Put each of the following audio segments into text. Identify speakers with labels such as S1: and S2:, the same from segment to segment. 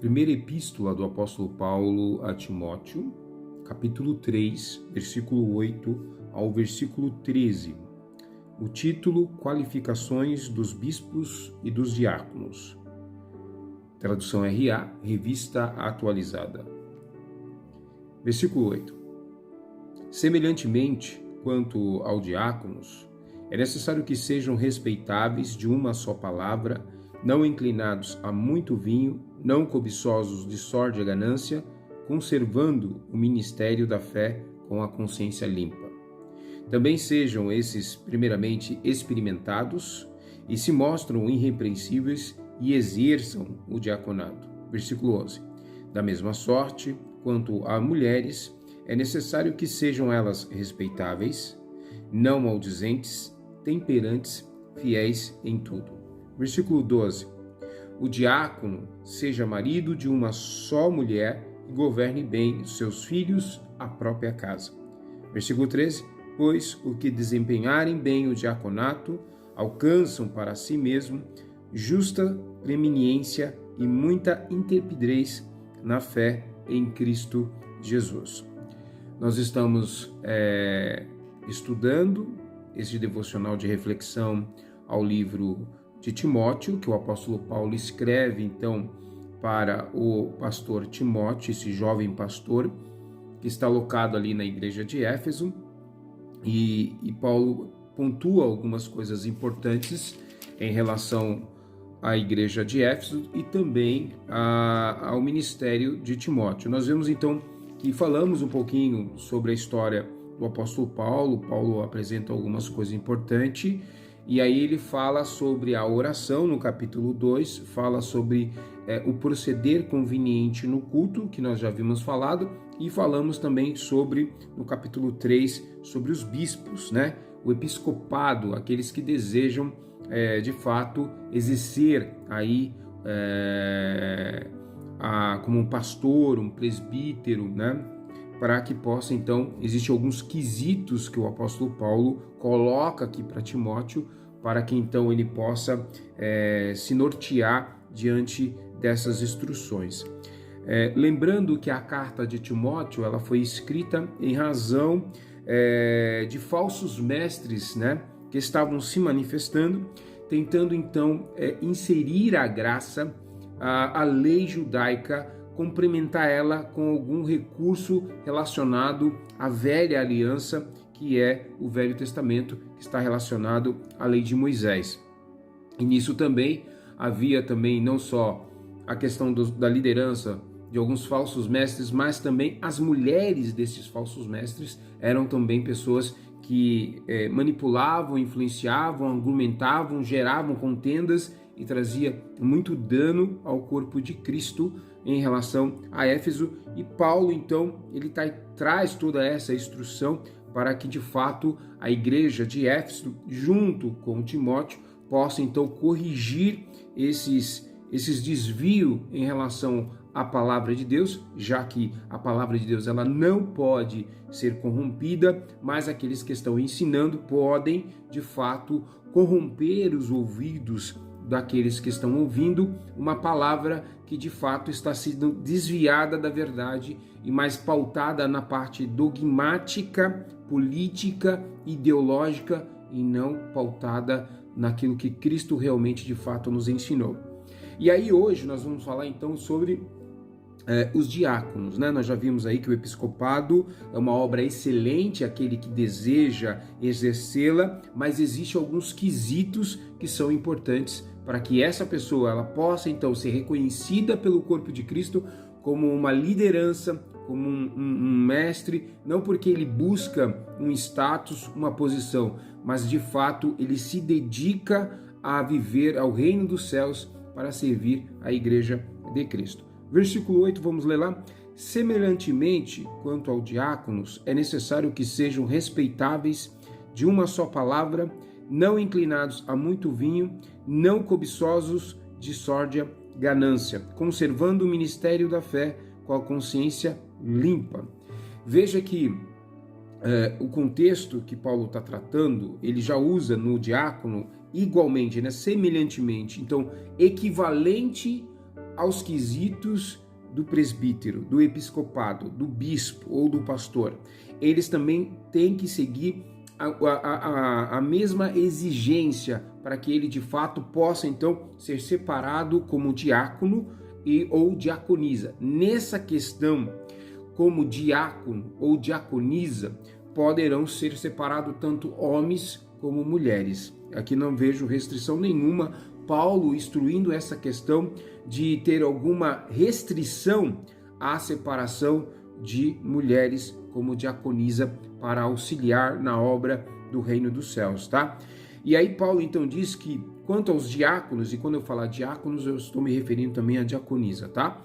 S1: Primeira epístola do apóstolo Paulo a Timóteo, capítulo 3, versículo 8 ao versículo 13. O título: Qualificações dos bispos e dos diáconos. Tradução RA, Revista Atualizada. Versículo 8. Semelhantemente, quanto ao diáconos, é necessário que sejam respeitáveis de uma só palavra, não inclinados a muito vinho, não cobiçosos de sorte e ganância, conservando o ministério da fé com a consciência limpa. Também sejam esses primeiramente experimentados e se mostram irrepreensíveis e exerçam o diaconato. Versículo 11. Da mesma sorte, quanto a mulheres, é necessário que sejam elas respeitáveis, não maldizentes, temperantes, fiéis em tudo. Versículo 12. O diácono seja marido de uma só mulher e governe bem os seus filhos, a própria casa. Versículo 13. Pois o que desempenharem bem o diaconato alcançam para si mesmo justa preeminência e muita intrepidez na fé em Cristo Jesus. Nós estamos estudando esse devocional de reflexão ao livro de Timóteo, que o apóstolo Paulo escreve então para o pastor Timóteo, esse jovem pastor que está alocado ali na igreja de Éfeso, e Paulo pontua algumas coisas importantes em relação à igreja de Éfeso e também ao ministério de Timóteo. Nós vemos então que falamos um pouquinho sobre a história do apóstolo Paulo. Paulo apresenta algumas coisas importantes, e aí ele fala sobre a oração no capítulo 2, fala sobre o proceder conveniente no culto, que nós já vimos falado, e falamos também sobre, no capítulo 3, sobre os bispos, né? O episcopado, aqueles que desejam, de fato, exercer aí como um pastor, um presbítero, né? Para que possa, então, existem alguns quesitos que o apóstolo Paulo coloca aqui para Timóteo, para que, então, ele possa se nortear diante dessas instruções. Lembrando que a carta de Timóteo, ela foi escrita em razão de falsos mestres, né, que estavam se manifestando, tentando, então, inserir a graça, a lei judaica, complementar ela com algum recurso relacionado à velha aliança, que é o Velho Testamento, que está relacionado à lei de Moisés. E nisso também havia também não só a questão da liderança de alguns falsos mestres, mas também as mulheres desses falsos mestres eram também pessoas que manipulavam, influenciavam, argumentavam, geravam contendas e trazia muito dano ao corpo de Cristo em relação a Éfeso. E Paulo, então, ele traz toda essa instrução para que, de fato, a igreja de Éfeso, junto com Timóteo, possa, então, corrigir esses desvios em relação à palavra de Deus, já que a palavra de Deus ela não pode ser corrompida, mas aqueles que estão ensinando podem, de fato, corromper os ouvidos daqueles que estão ouvindo uma palavra que de fato está sendo desviada da verdade e mais pautada na parte dogmática, política, ideológica e não pautada naquilo que Cristo realmente de fato nos ensinou. E aí hoje nós vamos falar então sobre os diáconos, né? Nós já vimos aí que o episcopado é uma obra excelente, aquele que deseja exercê-la, mas existem alguns quesitos que são importantes para que essa pessoa ela possa então ser reconhecida pelo corpo de Cristo como uma liderança, como um mestre, não porque ele busca um status, uma posição, mas de fato ele se dedica a viver ao reino dos céus para servir a igreja de Cristo. Versículo 8, vamos ler lá. Semelhantemente, quanto ao diáconos, é necessário que sejam respeitáveis de uma só palavra, não inclinados a muito vinho, não cobiçosos de sórdia ganância, conservando o ministério da fé com a consciência limpa. Veja que o contexto que Paulo está tratando, ele já usa no diácono igualmente, né, semelhantemente, então equivalente aos quesitos do presbítero, do episcopado, do bispo ou do pastor. Eles também têm que seguir a mesma exigência para que ele de fato possa então ser separado como diácono ou diaconisa. Nessa questão, como diácono ou diaconisa, poderão ser separados tanto homens como mulheres. Aqui não vejo restrição nenhuma, Paulo instruindo essa questão de ter alguma restrição à separação de mulheres como diaconisa para auxiliar na obra do reino dos céus, tá? E aí Paulo então diz que quanto aos diáconos, e quando eu falar diáconos eu estou me referindo também à diaconisa, tá?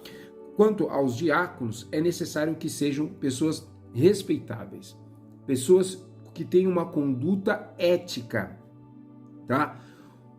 S1: Quanto aos diáconos, é necessário que sejam pessoas respeitáveis, pessoas que tenham uma conduta ética, tá?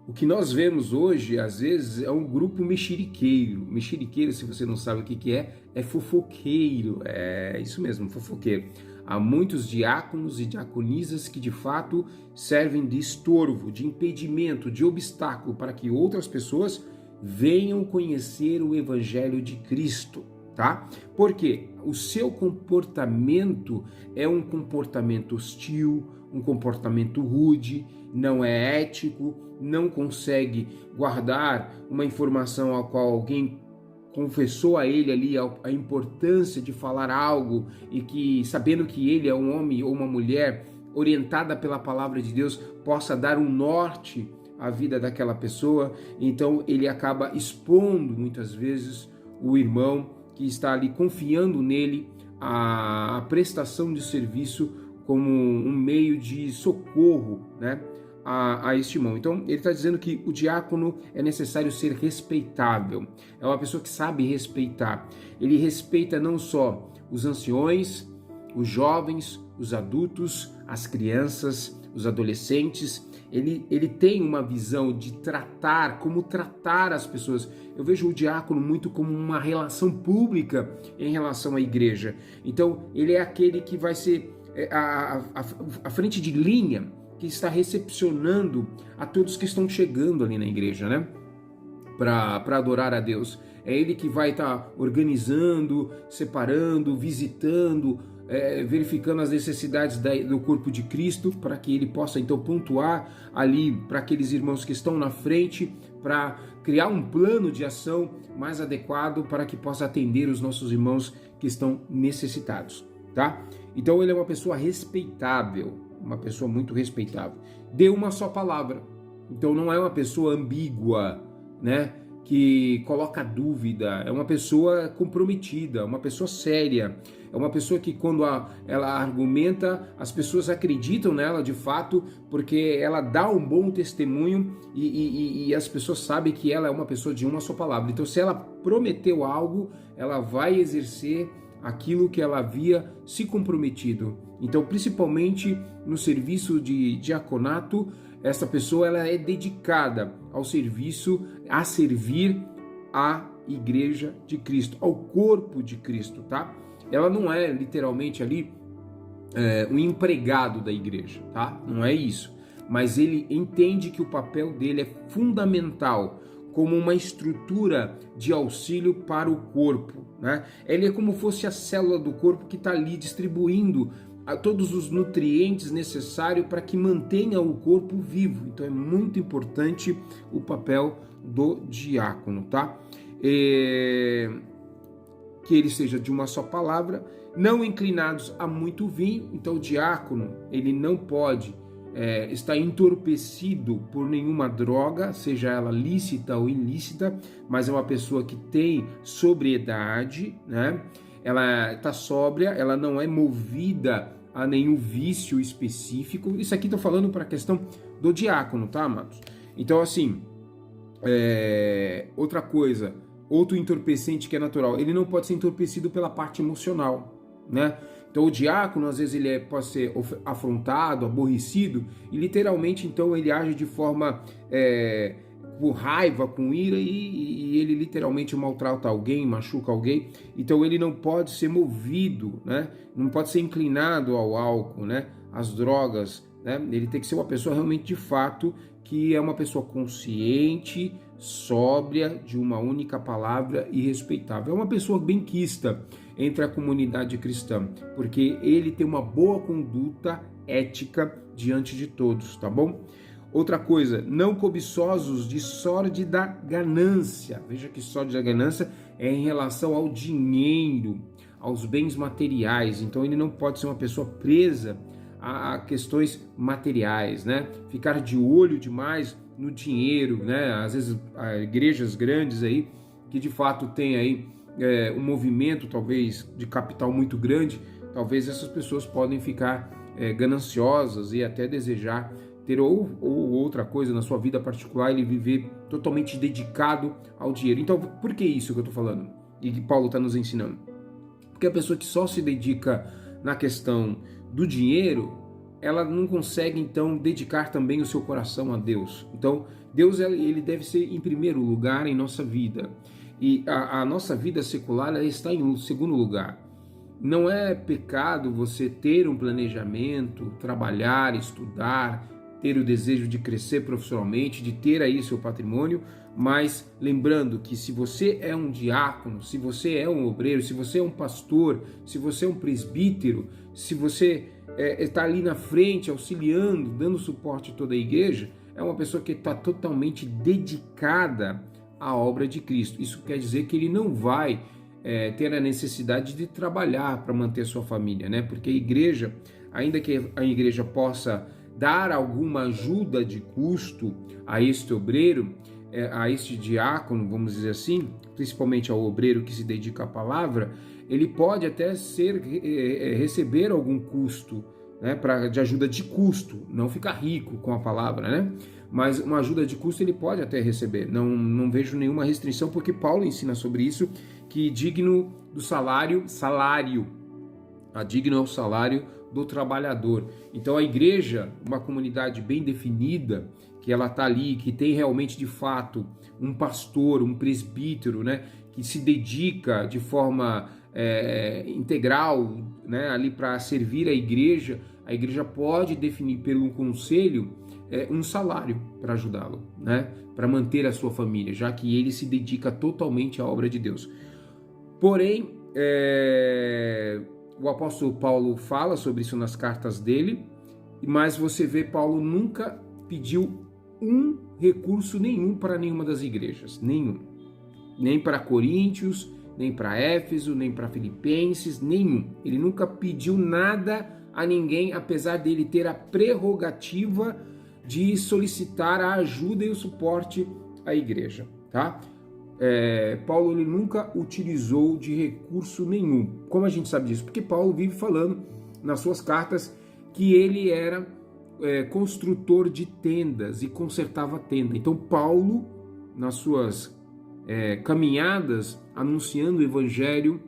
S1: O que nós vemos hoje, às vezes, é um grupo mexeriqueiro. Mexeriqueiro, se você não sabe o que é fofoqueiro. É isso mesmo, fofoqueiro. Há muitos diáconos e diaconisas que, de fato, servem de estorvo, de impedimento, de obstáculo para que outras pessoas venham conhecer o Evangelho de Cristo, tá? Porque o seu comportamento é um comportamento hostil, um comportamento rude, não é ético, não consegue guardar uma informação a qual alguém confessou a ele ali a importância de falar algo e que, sabendo que ele é um homem ou uma mulher orientada pela palavra de Deus, possa dar um norte à vida daquela pessoa. Então ele acaba expondo muitas vezes o irmão que está ali confiando nele a prestação de serviço como um meio de socorro, né, a este irmão. Então ele está dizendo que o diácono é necessário ser respeitável, é uma pessoa que sabe respeitar. Ele respeita não só os anciões, os jovens, os adultos, as crianças, os adolescentes. Ele tem uma visão de como tratar as pessoas. Eu vejo o diácono muito como uma relação pública em relação à igreja. Então ele é aquele que vai ser a frente de linha, que está recepcionando a todos que estão chegando ali na igreja, né? Para adorar a Deus. É ele que vai estar organizando, separando, visitando, verificando as necessidades do corpo de Cristo, para que ele possa então pontuar ali para aqueles irmãos que estão na frente, para criar um plano de ação mais adequado para que possa atender os nossos irmãos que estão necessitados, tá? Então ele é uma pessoa respeitável, uma pessoa muito respeitável. Dê uma só palavra. Então não é uma pessoa ambígua, né, que coloca dúvida. É uma pessoa comprometida, uma pessoa séria. É uma pessoa que quando ela argumenta, as pessoas acreditam nela de fato, porque ela dá um bom testemunho e as pessoas sabem que ela é uma pessoa de uma só palavra. Então se ela prometeu algo, ela vai exercer aquilo que ela havia se comprometido. Então, principalmente no serviço de diaconato, essa pessoa ela é dedicada ao serviço, a servir a igreja de Cristo, ao corpo de Cristo, tá? Ela não é literalmente ali um empregado da igreja, tá? Não é isso. Mas ele entende que o papel dele é fundamental como uma estrutura de auxílio para o corpo, né? Ele é como fosse a célula do corpo que está ali distribuindo todos os nutrientes necessários para que mantenha o corpo vivo. Então é muito importante o papel do diácono, tá? Que ele seja de uma só palavra, não inclinados a muito vinho. Então o diácono ele não pode está entorpecido por nenhuma droga, seja ela lícita ou ilícita, mas é uma pessoa que tem sobriedade, né? Ela está sóbria, ela não é movida a nenhum vício específico. Isso aqui estou falando para a questão do diácono, tá, amados? Então, assim, outra coisa, outro entorpecente que é natural, ele não pode ser entorpecido pela parte emocional, né? Então o diácono, às vezes, ele pode ser afrontado, aborrecido, e literalmente, então, ele age de forma com raiva, com ira, e ele literalmente maltrata alguém, machuca alguém. Então ele não pode ser movido, né? Não pode ser inclinado ao álcool, né? Às drogas, né? Ele tem que ser uma pessoa realmente de fato que é uma pessoa consciente, sóbria, de uma única palavra e respeitável. É uma pessoa benquista entre a comunidade cristã, porque ele tem uma boa conduta ética diante de todos, tá bom? Outra coisa, não cobiçosos de sórdida ganância. Veja que sórdida ganância é em relação ao dinheiro, aos bens materiais. Então ele não pode ser uma pessoa presa a questões materiais, né? Ficar de olho demais no dinheiro, né? Às vezes igrejas grandes aí que de fato tem aí um movimento talvez de capital muito grande, talvez essas pessoas podem ficar gananciosas e até desejar ter ou outra coisa na sua vida particular, ele viver totalmente dedicado ao dinheiro. Então, por que isso que eu estou falando? E que Paulo está nos ensinando? Porque a pessoa que só se dedica na questão do dinheiro, ela não consegue, então, dedicar também o seu coração a Deus. Então, Deus ele deve ser em primeiro lugar em nossa vida. E a nossa vida secular ela está em segundo lugar. Não é pecado você ter um planejamento, trabalhar, estudar, ter o desejo de crescer profissionalmente, de ter aí seu patrimônio, mas lembrando que se você é um diácono, se você é um obreiro, se você é um pastor, se você é um presbítero, se você está ali na frente, auxiliando, dando suporte a toda a igreja, é uma pessoa que está totalmente dedicada à obra de Cristo. Isso quer dizer que ele não vai ter a necessidade de trabalhar para manter a sua família, né? Porque a igreja, ainda que a igreja possa dar alguma ajuda de custo a este obreiro, a este diácono, vamos dizer assim, principalmente ao obreiro que se dedica à palavra, ele pode até receber algum custo, né, de ajuda de custo, não ficar rico com a palavra, né? Mas uma ajuda de custo ele pode até receber. Não vejo nenhuma restrição, porque Paulo ensina sobre isso, que digno do salário, digno é o salário do trabalhador. Então a igreja, uma comunidade bem definida, que ela está ali, que tem realmente de fato um pastor, um presbítero, né, que se dedica de forma integral, né, ali para servir a igreja pode definir pelo conselho um salário para ajudá-lo, né, para manter a sua família, já que ele se dedica totalmente à obra de Deus. Porém, o apóstolo Paulo fala sobre isso nas cartas dele, mas você vê Paulo nunca pediu um recurso nenhum para nenhuma das igrejas, nenhum. Nem para Coríntios, nem para Éfeso, nem para Filipenses, nenhum. Ele nunca pediu nada a ninguém, apesar dele ter a prerrogativa de solicitar a ajuda e o suporte à igreja, tá? Paulo ele nunca utilizou de recurso nenhum. Como a gente sabe disso? Porque Paulo vive falando nas suas cartas que ele era construtor de tendas e consertava tenda. Então Paulo, nas suas caminhadas anunciando o evangelho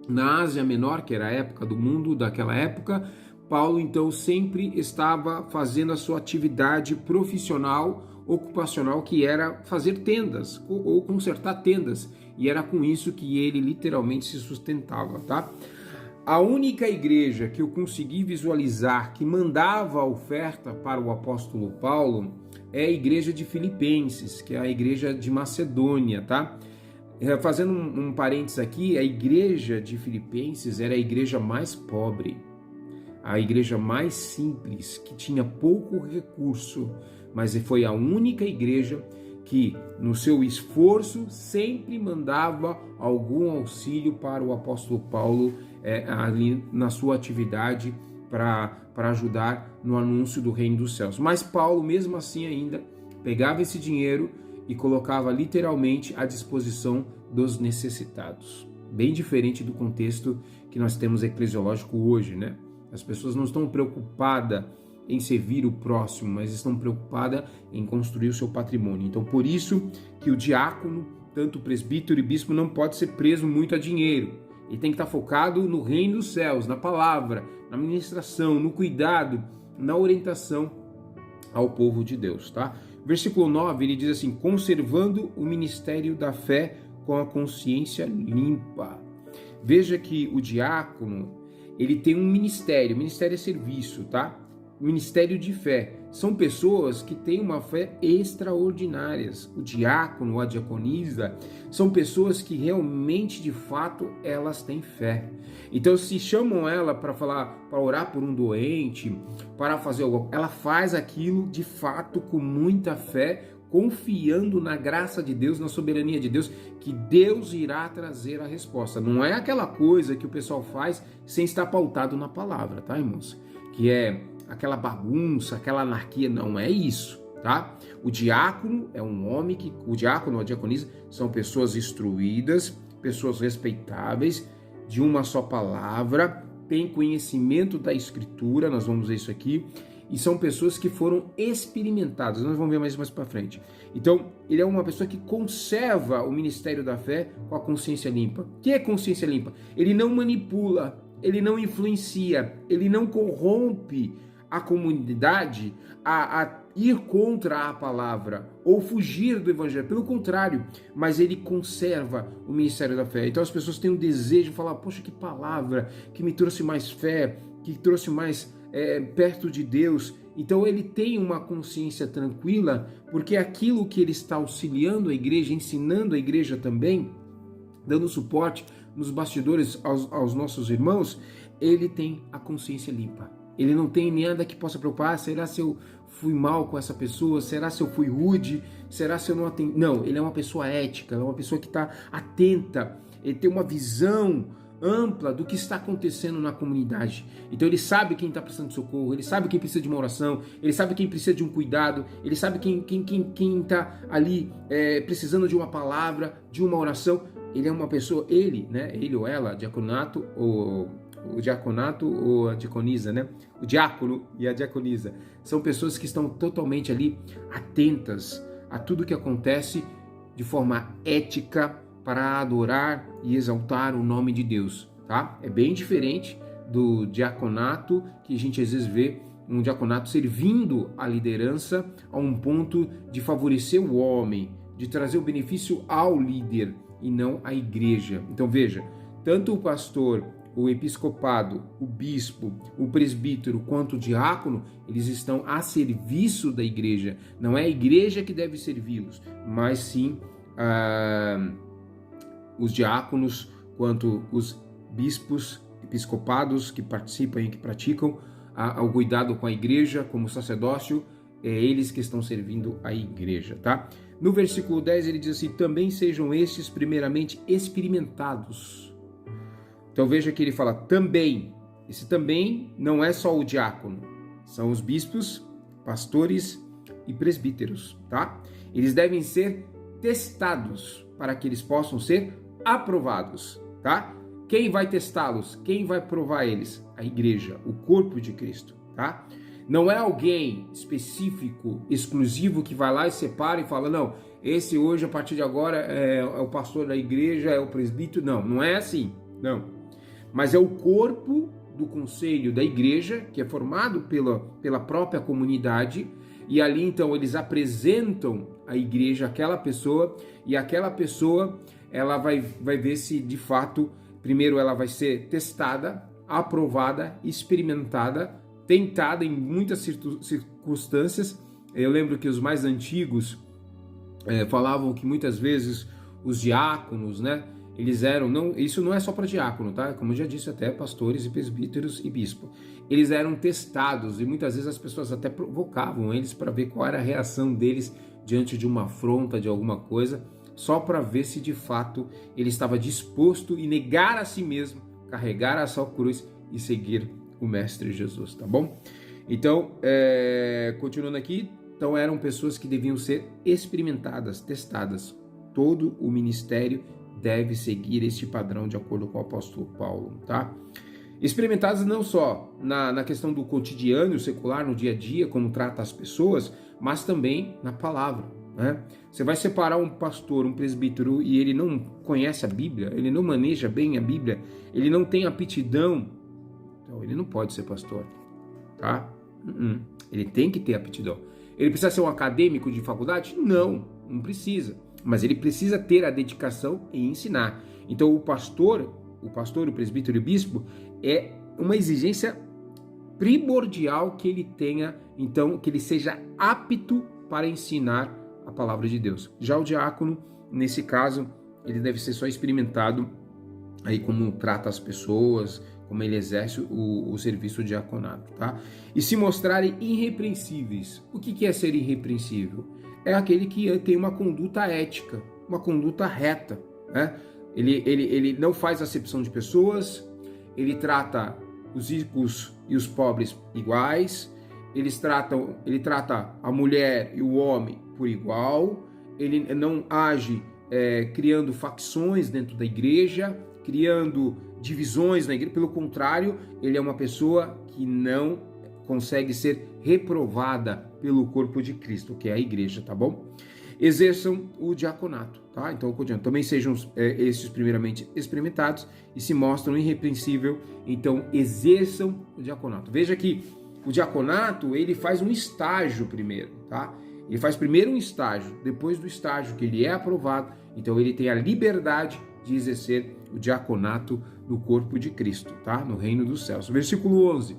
S1: na Ásia Menor, que era a época do mundo daquela época, Paulo então sempre estava fazendo a sua atividade profissional, ocupacional, que era fazer tendas ou consertar tendas, e era com isso que ele literalmente se sustentava, tá? A única igreja que eu consegui visualizar que mandava a oferta para o apóstolo Paulo é a igreja de Filipenses, que é a igreja de Macedônia, tá? Fazendo um parênteses aqui, a igreja de Filipenses era a igreja mais pobre, a igreja mais simples, que tinha pouco recurso, mas foi a única igreja que, no seu esforço, sempre mandava algum auxílio para o apóstolo Paulo ali na sua atividade para ajudar no anúncio do reino dos céus. Mas Paulo, mesmo assim, ainda pegava esse dinheiro e colocava literalmente à disposição dos necessitados. Bem diferente do contexto que nós temos eclesiológico hoje, né? As pessoas não estão preocupadas em servir o próximo, mas estão preocupadas em construir o seu patrimônio. Então, por isso que o diácono, tanto o presbítero e bispo, não pode ser preso muito a dinheiro. Ele tem que estar focado no reino dos céus, na palavra, na ministração, no cuidado, na orientação ao povo de Deus, tá? Versículo 9, ele diz assim: conservando o ministério da fé com a consciência limpa. Veja que o diácono, ele tem um ministério, o ministério é serviço, tá? ministério de fé. São pessoas que têm uma fé extraordinárias. O diácono, a diaconisa, são pessoas que realmente, de fato, elas têm fé. Então, se chamam ela para falar, para orar por um doente, para fazer algo, ela faz aquilo de fato com muita fé, confiando na graça de Deus, na soberania de Deus, que Deus irá trazer a resposta. Não é aquela coisa que o pessoal faz sem estar pautado na palavra, tá, irmãos? Que é aquela bagunça, aquela anarquia, não é isso, tá? O diácono é um homem que, o diácono ou a diaconisa são pessoas instruídas, pessoas respeitáveis, de uma só palavra, têm conhecimento da escritura, nós vamos ver isso aqui, e são pessoas que foram experimentadas, nós vamos ver mais para frente. Então, ele é uma pessoa que conserva o ministério da fé com a consciência limpa. O que é consciência limpa? Ele não manipula, ele não influencia, ele não corrompe a comunidade a ir contra a palavra ou fugir do evangelho, pelo contrário, mas ele conserva o ministério da fé. Então as pessoas têm um desejo de falar, poxa, que palavra que me trouxe mais fé, que trouxe mais perto de Deus. Então ele tem uma consciência tranquila, porque aquilo que ele está auxiliando a igreja, ensinando a igreja também, dando suporte nos bastidores aos nossos irmãos, ele tem a consciência limpa. Ele não tem nada que possa preocupar, será se eu fui mal com essa pessoa, será se eu fui rude, será se eu não atendi. Não, ele é uma pessoa ética, é uma pessoa que está atenta, ele tem uma visão ampla do que está acontecendo na comunidade. Então ele sabe quem está precisando de socorro, ele sabe quem precisa de uma oração, ele sabe quem precisa de um cuidado, ele sabe quem está ali precisando de uma palavra, de uma oração. Ele é uma pessoa, ele ou ela, diaconato ou o diaconato ou a diaconisa, né? O diácono e a diaconisa são pessoas que estão totalmente ali atentas a tudo que acontece de forma ética para adorar e exaltar o nome de Deus, tá? É bem diferente do diaconato que a gente às vezes vê um diaconato servindo a liderança a um ponto de favorecer o homem, de trazer o benefício ao líder e não à igreja. Então veja, tanto o pastor, o episcopado, o bispo, o presbítero quanto o diácono, eles estão a serviço da igreja. Não é a igreja que deve servi-los, mas sim os diáconos, quanto os bispos, episcopados que participam e que praticam o cuidado com a igreja, como sacerdócio, é eles que estão servindo a igreja, tá? No versículo 10 ele diz assim, também sejam estes primeiramente experimentados. Então veja que ele fala também, esse também não é só o diácono, são os bispos, pastores e presbíteros, tá? Eles devem ser testados para que eles possam ser aprovados, tá? Quem vai testá-los? Quem vai provar eles? A igreja, o corpo de Cristo, tá? Não é alguém específico, exclusivo, que vai lá e separa e fala, não, esse hoje, a partir de agora, é o pastor da igreja, é o presbítero. Não, não é assim, não. Mas é o corpo do conselho da igreja, que é formado pela própria comunidade, e ali então eles apresentam à igreja aquela pessoa, e aquela pessoa ela vai ver se de fato, primeiro ela vai ser testada, aprovada, experimentada, tentada em muitas circunstâncias. Eu lembro que os mais antigos falavam que muitas vezes os diáconos, né, eles eram, não, isso não é só para diácono, tá? Como eu já disse, até pastores e presbíteros e bispo. Eles eram testados e muitas vezes as pessoas até provocavam eles para ver qual era a reação deles diante de uma afronta, de alguma coisa, só para ver se de fato ele estava disposto a negar a si mesmo, carregar a sua cruz e seguir o Mestre Jesus, tá bom? Então, continuando aqui, então eram pessoas que deviam ser experimentadas, testadas. Todo o ministério deve seguir este padrão de acordo com o apóstolo Paulo, tá? Experimentadas não só na questão do cotidiano secular, no dia a dia, como trata as pessoas, mas também na palavra, né? Você vai separar um pastor, um presbítero, e ele não conhece a Bíblia, ele não maneja bem a Bíblia, ele não tem aptidão, então ele não pode ser pastor, tá? Ele tem que ter aptidão. Ele precisa ser um acadêmico de faculdade? Não, não precisa. Mas ele precisa ter a dedicação em ensinar. Então o pastor, o presbítero e o bispo é uma exigência primordial que ele tenha, então, que ele seja apto para ensinar a palavra de Deus. Já o diácono, nesse caso, ele deve ser só experimentado aí como trata as pessoas, como ele exerce o serviço diaconato, tá? E se mostrarem irrepreensíveis. O que é ser irrepreensível? É aquele que tem uma conduta ética, uma conduta reta, né? Ele não faz acepção de pessoas, ele trata os ricos e os pobres iguais, ele trata a mulher e o homem por igual, ele não age criando facções dentro da igreja, criando divisões na igreja, pelo contrário, ele é uma pessoa que não consegue ser reprovada pelo corpo de Cristo, que é a igreja, tá bom? Exerçam o diaconato, tá? Então, também sejam esses primeiramente experimentados e se mostram irrepreensível, então exerçam o diaconato. Veja que o diaconato, ele faz um estágio primeiro, tá? Ele faz primeiro um estágio, depois do estágio que ele é aprovado, então ele tem a liberdade de exercer o diaconato no corpo de Cristo, tá? No reino dos céus. Versículo 11.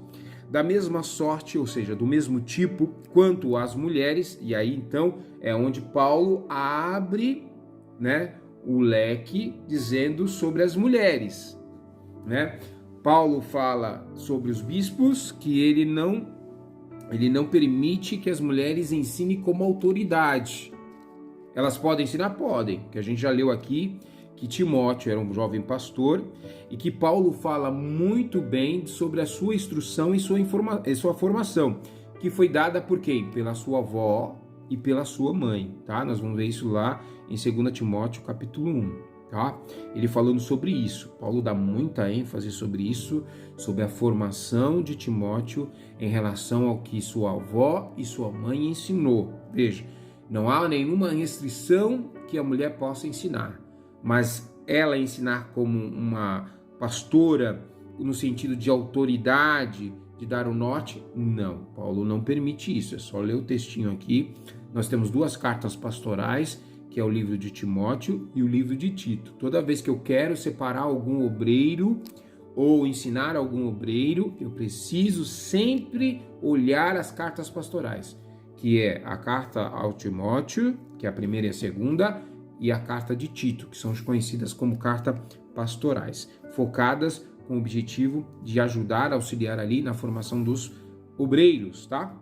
S1: Da mesma sorte, ou seja, do mesmo tipo, quanto às mulheres, e aí então é onde Paulo abre, né, o leque dizendo sobre as mulheres, né? Paulo fala sobre os bispos, que ele não permite que as mulheres ensinem como autoridade. Elas podem ensinar? Podem, que a gente já leu aqui, que Timóteo era um jovem pastor e que Paulo fala muito bem sobre a sua instrução e sua formação, que foi dada por quem? Pela sua avó e pela sua mãe, tá? Nós vamos ver isso lá em 2 Timóteo capítulo 1, tá? Ele falando sobre isso. Paulo dá muita ênfase sobre isso, sobre a formação de Timóteo em relação ao que sua avó e sua mãe ensinou. Veja, não há nenhuma restrição que a mulher possa ensinar, mas ela ensinar como uma pastora no sentido de autoridade, de dar o norte, não. Paulo não permite isso, é só ler o textinho aqui. Nós temos 2 cartas pastorais, que é o livro de Timóteo e o livro de Tito. Toda vez que eu quero separar algum obreiro ou ensinar algum obreiro, eu preciso sempre olhar as cartas pastorais, que é a carta ao Timóteo, que é a primeira e a segunda, e a carta de Tito, que são conhecidas como cartas pastorais, focadas com o objetivo de ajudar, auxiliar ali na formação dos obreiros, tá?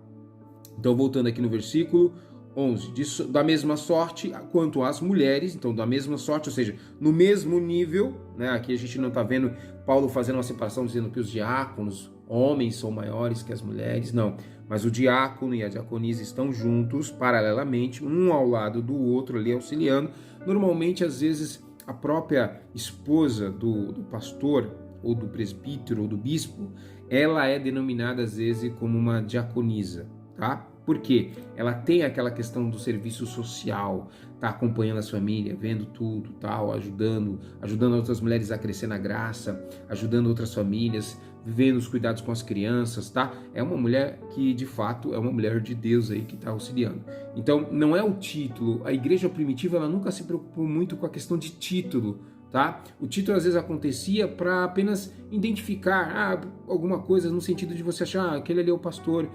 S1: Então, voltando aqui no versículo 11, da mesma sorte quanto às mulheres, então da mesma sorte, ou seja, no mesmo nível, né? Aqui a gente não está vendo Paulo fazendo uma separação dizendo que os diáconos, homens, são maiores que as mulheres, não. Mas o diácono e a diaconisa estão juntos, paralelamente, um ao lado do outro ali auxiliando. Normalmente, às vezes, a própria esposa do pastor, ou do presbítero, ou do bispo, ela é denominada às vezes como uma diaconisa, tá? Por quê? Ela tem aquela questão do serviço social, tá acompanhando as famílias, vendo tudo, tal, ajudando outras mulheres a crescer na graça, ajudando outras famílias, vivendo os cuidados com as crianças, tá? É uma mulher que, de fato, é uma mulher de Deus aí que está auxiliando. Então, não é o título. A igreja primitiva, ela nunca se preocupou muito com a questão de título, tá? O título às vezes acontecia para apenas identificar alguma coisa no sentido de você achar aquele ali é o pastor,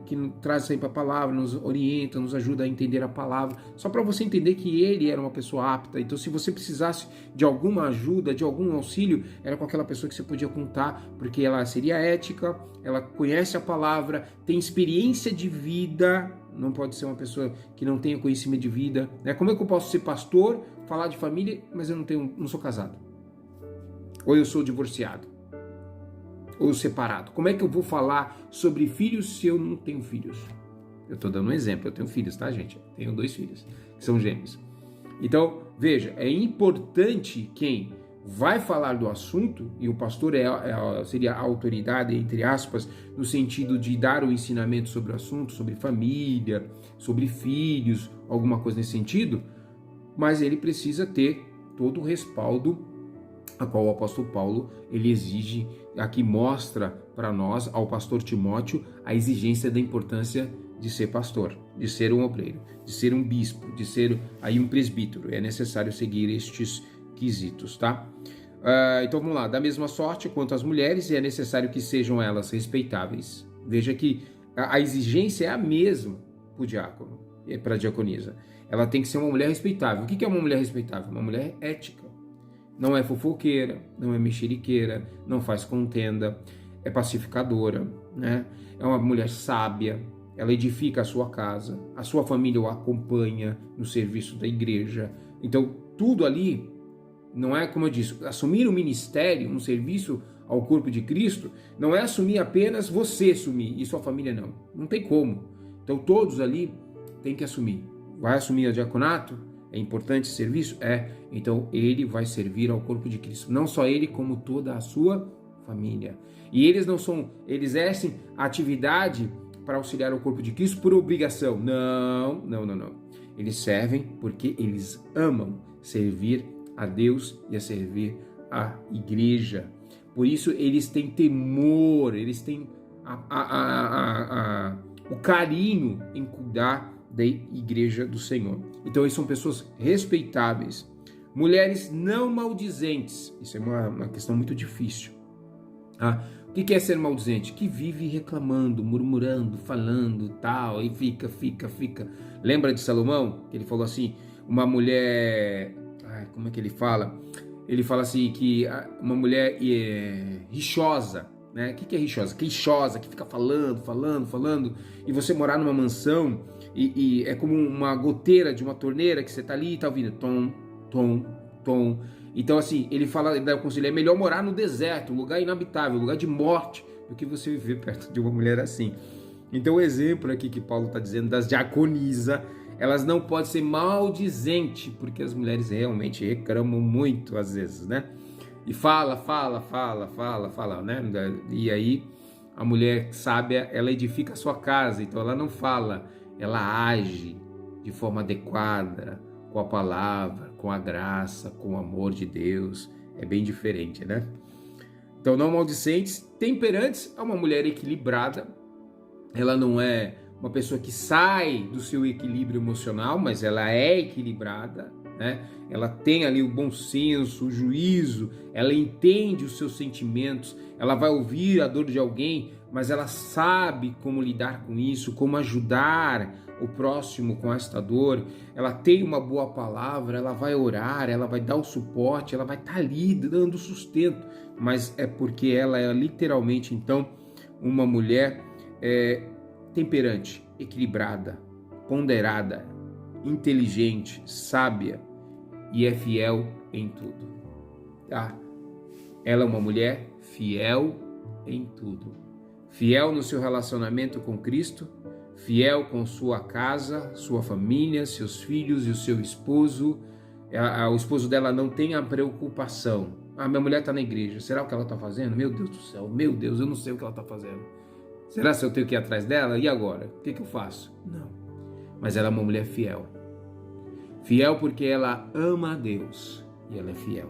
S1: que traz sempre a palavra, nos orienta, nos ajuda a entender a palavra, só para você entender que ele era uma pessoa apta. Então, se você precisasse de alguma ajuda, de algum auxílio, era com aquela pessoa que você podia contar, porque ela seria ética, ela conhece a palavra, tem experiência de vida. Não pode ser uma pessoa que não tenha conhecimento de vida, né? Como é que eu posso ser pastor, falar de família, mas eu não sou casado? Ou eu sou divorciado? Ou separado? Como é que eu vou falar sobre filhos se eu não tenho filhos? Eu estou dando um exemplo, eu tenho filhos, tá, gente? Eu tenho 2 filhos, que são gêmeos. Então, veja, é importante quem vai falar do assunto, e o pastor seria a autoridade, entre aspas, no sentido de dar o ensinamento sobre o assunto, sobre família, sobre filhos, alguma coisa nesse sentido, mas ele precisa ter todo o respaldo a qual o apóstolo Paulo ele exige, aqui mostra para nós, ao pastor Timóteo, a exigência da importância de ser pastor, de ser um obreiro, de ser um bispo, de ser aí um presbítero. É necessário seguir estes quesitos, tá? Então vamos lá, da mesma sorte quanto as mulheres, é necessário que sejam elas respeitáveis. Veja que a exigência é a mesma para o diácono, para a diaconisa. Ela tem que ser uma mulher respeitável. O que é uma mulher respeitável? Uma mulher ética. Não é fofoqueira, não é mexeriqueira, não faz contenda, é pacificadora, né? É uma mulher sábia, ela edifica a sua casa, a sua família o acompanha no serviço da igreja. Então, tudo ali não é, como eu disse, assumir um ministério, um serviço ao corpo de Cristo, não é assumir apenas você assumir e sua família não. Não tem como. Então, todos ali têm que assumir. Vai assumir o diaconato? É importante esse serviço? É. Então, ele vai servir ao corpo de Cristo. Não só ele, como toda a sua família. E eles exercem a atividade para auxiliar o corpo de Cristo por obrigação. Não. Eles servem porque eles amam servir a Deus e a servir a igreja. Por isso eles têm temor, eles têm o carinho em cuidar da igreja do Senhor. Então eles são pessoas respeitáveis. Mulheres não maldizentes. Isso é uma questão muito difícil. O que é ser maldizente? Que vive reclamando, murmurando, falando, tal, e fica. Lembra de Salomão? Que ele falou assim, uma mulher... como é que ele fala? Ele fala assim que uma mulher rixosa, né? O que é rixosa? Queixosa, que fica falando. E você morar numa mansão e é como uma goteira de uma torneira que você tá ali e tá ouvindo tom. Então assim, ele dá o conselho, é melhor morar no deserto, um lugar inabitável, um lugar de morte, do que você viver perto de uma mulher assim. Então o exemplo aqui que Paulo está dizendo das diaconisas, elas não podem ser maldizentes, porque as mulheres realmente reclamam muito às vezes, né? E fala, né? E aí a mulher sábia, ela edifica a sua casa, então ela não fala, ela age de forma adequada, com a palavra, com a graça, com o amor de Deus. É bem diferente, né? Então, não maldicentes, temperantes, é uma mulher equilibrada. Ela não é uma pessoa que sai do seu equilíbrio emocional, mas ela é equilibrada, né? Ela tem ali o bom senso, o juízo, ela entende os seus sentimentos, ela vai ouvir a dor de alguém, mas ela sabe como lidar com isso, como ajudar o próximo com esta dor. Ela tem uma boa palavra, ela vai orar, ela vai dar o suporte, ela vai estar ali dando sustento, mas é porque ela é literalmente, então, uma mulher temperante, equilibrada, ponderada, inteligente, sábia e é fiel em tudo. Tá? Ela é uma mulher fiel em tudo. Fiel no seu relacionamento com Cristo, fiel com sua casa, sua família, seus filhos e o seu esposo. O esposo dela não tem a preocupação. Minha mulher está na igreja, será o que ela está fazendo? Meu Deus do céu, meu Deus, eu não sei o que ela está fazendo. Será que eu tenho que ir atrás dela? E agora? O que eu faço? Não. Mas ela é uma mulher fiel. Fiel porque ela ama a Deus e ela é fiel.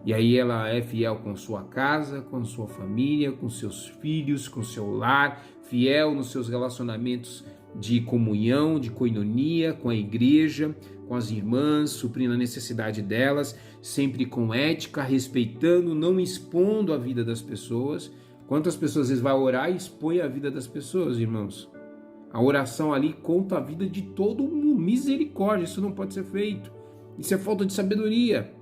S1: E aí ela é fiel com sua casa, com sua família, com seus filhos, com seu lar, fiel nos seus relacionamentos de comunhão, de koinonia, com a igreja, com as irmãs, suprindo a necessidade delas, sempre com ética, respeitando, não expondo a vida das pessoas. Quantas pessoas às vezes vai orar e expõe a vida das pessoas, irmãos? A oração ali conta a vida de todo mundo. Misericórdia, isso não pode ser feito. Isso é falta de sabedoria,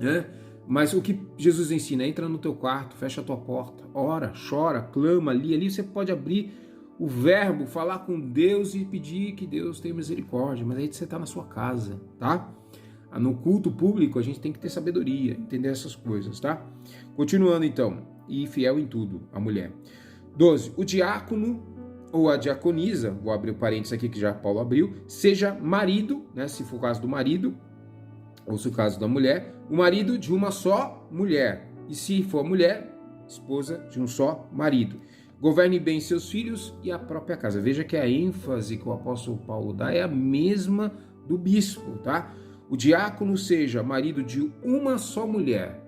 S1: né? Mas o que Jesus ensina? Entra no teu quarto, fecha a tua porta, ora, chora, clama ali você pode abrir o verbo, falar com Deus e pedir que Deus tenha misericórdia, mas aí você está na sua casa, tá? No culto público a gente tem que ter sabedoria, entender essas coisas, tá? Continuando então, e fiel em tudo, a mulher. 12. O diácono ou a diaconisa, vou abrir o parênteses aqui que já Paulo abriu, seja marido, né, se for o caso do marido, ou se for o caso da mulher, o marido de uma só mulher, e se for mulher, esposa de um só marido. Governe bem seus filhos e a própria casa. Veja que a ênfase que o apóstolo Paulo dá é a mesma do bispo, tá? O diácono seja marido de uma só mulher.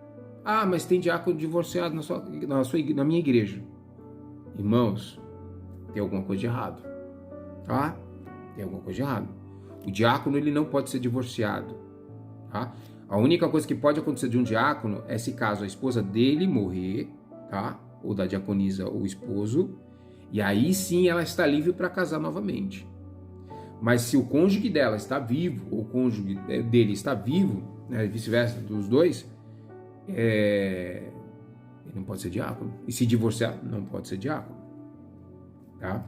S1: Mas tem diácono divorciado na minha igreja. Irmãos, tem alguma coisa de errado, tá? Tem alguma coisa de errado. O diácono, ele não pode ser divorciado, tá? A única coisa que pode acontecer de um diácono é se caso a esposa dele morrer, tá? Ou da diaconisa ou esposo, e aí sim ela está livre para casar novamente. Mas se o cônjuge dela está vivo, ou o cônjuge dele está vivo, né, vice-versa dos dois, ele não pode ser diácono. E se divorciar, não pode ser diácono. Tá?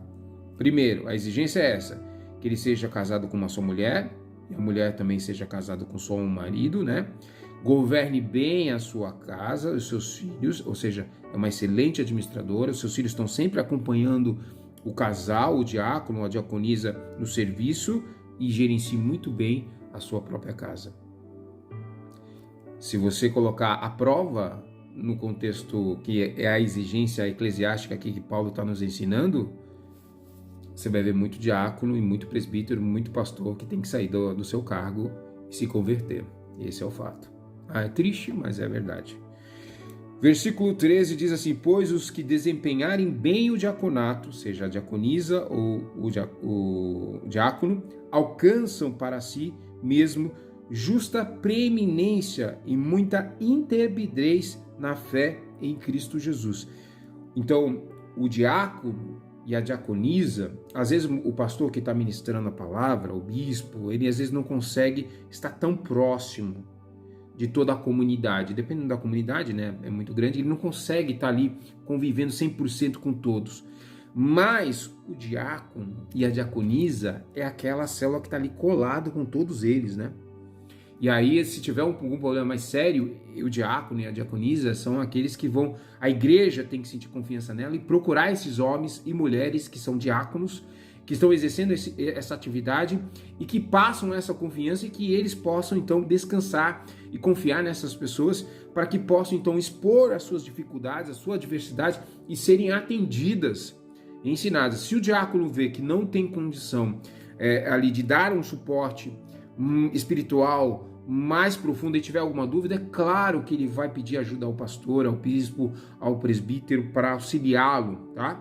S1: Primeiro, a exigência é essa, que ele seja casado com uma só mulher, e a mulher também seja casada com só um marido, né? Governe bem a sua casa, os seus filhos, ou seja, é uma excelente administradora, os seus filhos estão sempre acompanhando o casal, o diácono, a diaconisa no serviço e gerencie muito bem a sua própria casa. Se você colocar a prova no contexto que é a exigência eclesiástica aqui que Paulo está nos ensinando, você vai ver muito diácono e muito presbítero, muito pastor que tem que sair do seu cargo e se converter. Esse é o fato. É triste, mas é verdade. Versículo 13 diz assim: pois os que desempenharem bem o diaconato, seja a diaconisa ou o diácono, alcançam para si mesmo justa preeminência e muita intrepidez na fé em Cristo Jesus. Então, o diácono e a diaconisa, às vezes o pastor que está ministrando a palavra, o bispo, ele às vezes não consegue estar tão próximo de toda a comunidade. Dependendo da comunidade, né, é muito grande, ele não consegue estar ali convivendo 100% com todos. Mas o diácono e a diaconisa é aquela célula que está ali colado com todos eles, né? E aí, se tiver algum problema mais sério, o diácono e a diaconisa são aqueles que vão... A igreja tem que sentir confiança nela e procurar esses homens e mulheres que são diáconos, que estão exercendo essa atividade e que passam essa confiança e que eles possam, então, descansar e confiar nessas pessoas para que possam, então, expor as suas dificuldades, a sua adversidade e serem atendidas e ensinadas. Se o diácono vê que não tem condição ali de dar um suporte espiritual mais profundo e tiver alguma dúvida, é claro que ele vai pedir ajuda ao pastor, ao bispo, ao presbítero para auxiliá-lo, tá?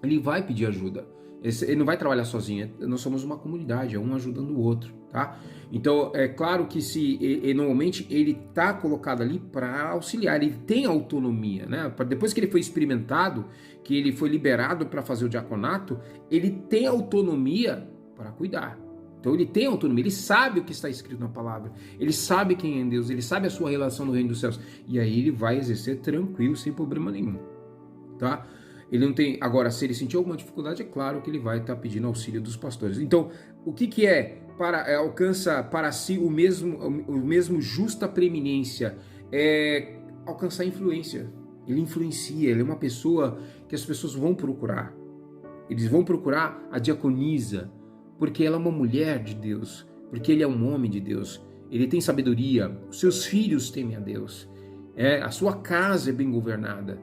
S1: Ele vai pedir ajuda. Ele não vai trabalhar sozinho, nós somos uma comunidade, é um ajudando o outro, tá? Então, é claro que normalmente ele está colocado ali para auxiliar, ele tem autonomia, né? Depois que ele foi experimentado, que ele foi liberado para fazer o diaconato, ele tem autonomia para cuidar. Então ele tem autonomia, ele sabe o que está escrito na palavra, ele sabe quem é Deus, ele sabe a sua relação no reino dos céus, e aí ele vai exercer tranquilo, sem problema nenhum, tá? Ele não tem... Agora, se ele sentir alguma dificuldade, é claro que ele vai estar pedindo auxílio dos pastores. Então, o que é? Alcança para si o mesmo justa preeminência, é alcançar influência. Ele influencia, ele é uma pessoa que as pessoas vão procurar. Eles vão procurar a diaconisa, porque ela é uma mulher de Deus, porque ele é um homem de Deus, ele tem sabedoria, os seus filhos temem a Deus, a sua casa é bem governada,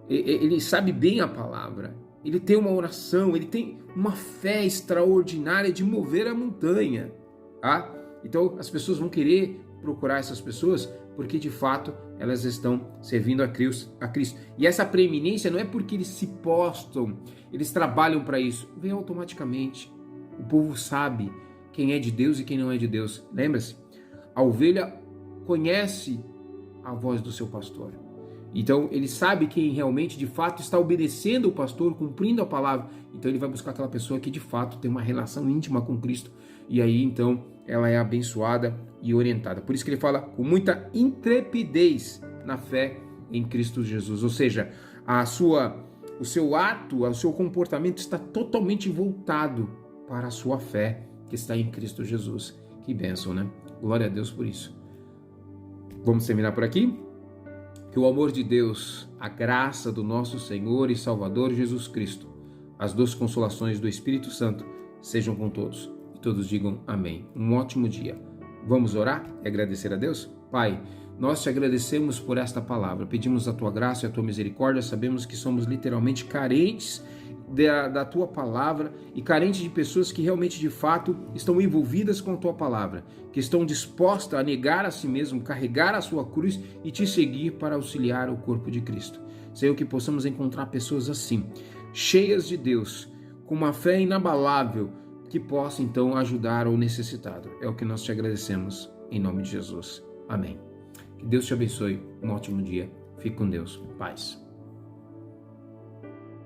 S1: ele sabe bem a palavra, ele tem uma oração, ele tem uma fé extraordinária de mover a montanha, tá? Então as pessoas vão querer procurar essas pessoas porque de fato elas estão servindo a Cristo. E essa preeminência não é porque eles se postam, eles trabalham para isso, vem automaticamente. O povo sabe quem é de Deus e quem não é de Deus. Lembra-se? A ovelha conhece a voz do seu pastor. Então, ele sabe quem realmente, de fato, está obedecendo o pastor, cumprindo a palavra. Então, ele vai buscar aquela pessoa que, de fato, tem uma relação íntima com Cristo. E aí, então, ela é abençoada e orientada. Por isso que ele fala com muita intrepidez na fé em Cristo Jesus. Ou seja, o seu ato, o seu comportamento está totalmente voltado para a sua fé que está em Cristo Jesus. Que bênção, né? Glória a Deus por isso. Vamos terminar por aqui? Que o amor de Deus, a graça do nosso Senhor e Salvador Jesus Cristo, as duas consolações do Espírito Santo sejam com todos. E todos digam amém. Um ótimo dia. Vamos orar e agradecer a Deus? Pai, nós te agradecemos por esta palavra. Pedimos a tua graça e a tua misericórdia. Sabemos que somos literalmente carentes da tua palavra e carente de pessoas que realmente de fato estão envolvidas com a tua palavra, que estão dispostas a negar a si mesmo, carregar a sua cruz e te seguir para auxiliar o corpo de Cristo. Senhor, que possamos encontrar pessoas assim, cheias de Deus, com uma fé inabalável, que possa então ajudar o necessitado. É o que nós te agradecemos em nome de Jesus. Amém. Que Deus te abençoe. Um ótimo dia. Fique com Deus. Paz.